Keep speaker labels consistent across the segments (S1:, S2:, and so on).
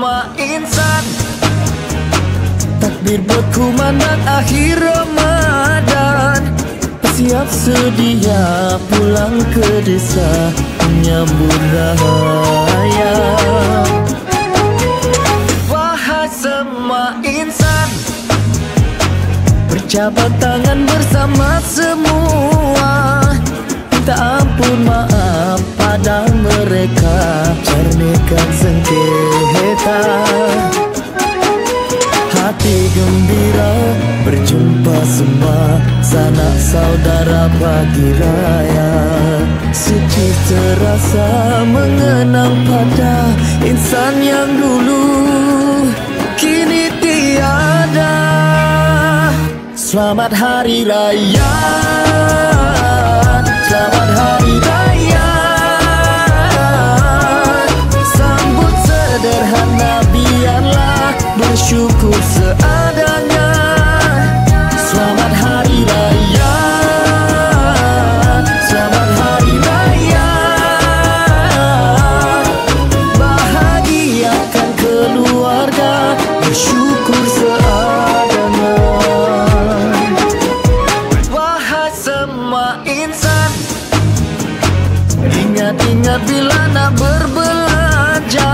S1: semua insan. Takbir buat kumandang akhir Ramadan. Siap sedia pulang ke desa menyambut raya. Wahai semua insan, berjabat tangan bersama semua, minta ampun maaf pada mereka, jernihkan sengketa. Hati gembira berjumpa semua sanak saudara pagi raya. Suci terasa mengenang pada insan yang dulu kini tiada. Selamat Hari Raya, selamat Hari Raya. Sambut sederhana, biarlah bersyukur seadanya. Selamat Hari Raya, selamat Hari Raya. Bahagiakan keluarga, bersyukur seadanya. Wahai semua insan, ingat-ingat bila nak berbelanja,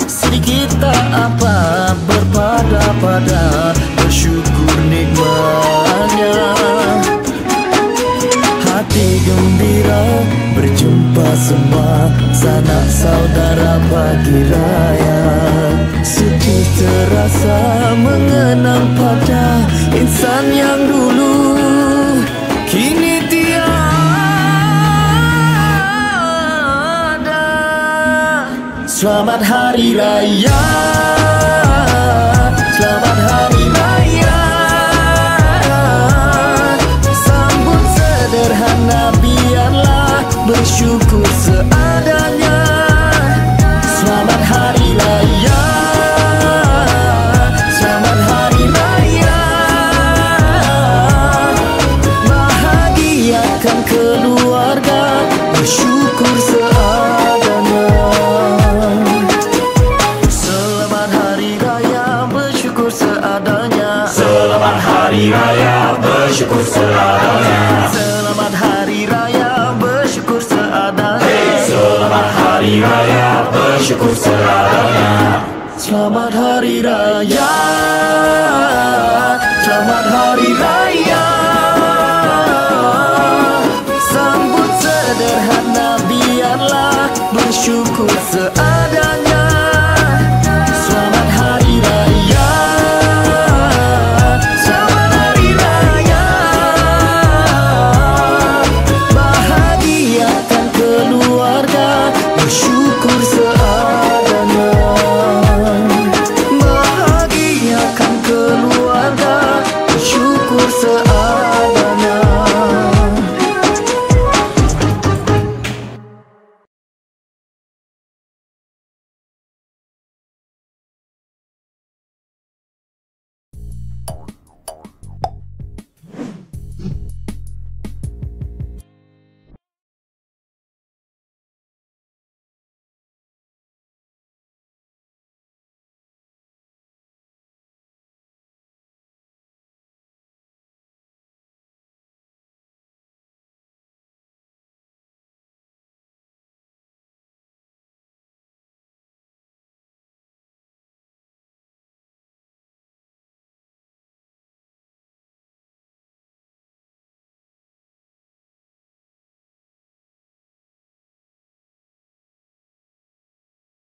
S1: sedikit tak apa berpada-pada, bersyukur nikmatnya. Hati gembira berjumpa semua sanak saudara pagi raya. Suci terasa mengenang pada insan yang dulu kini tiada. Selamat Hari Raya, selamat Hari Raya. Sambut sederhana, biarlah bersyukur seadanya. Selamat Hari Raya, selamat Hari Raya. Bahagiakan keluarga, bersyukur seadanya. Selamat Hari Raya, bersyukur seadanya.
S2: Selamat Hari Raya, bersyukur seadanya.
S1: Selamat Hari Raya, bersyukur seadanya.
S2: Selamat Hari Raya, bersyukur seadanya.
S1: Selamat Hari Raya, selamat Hari Raya.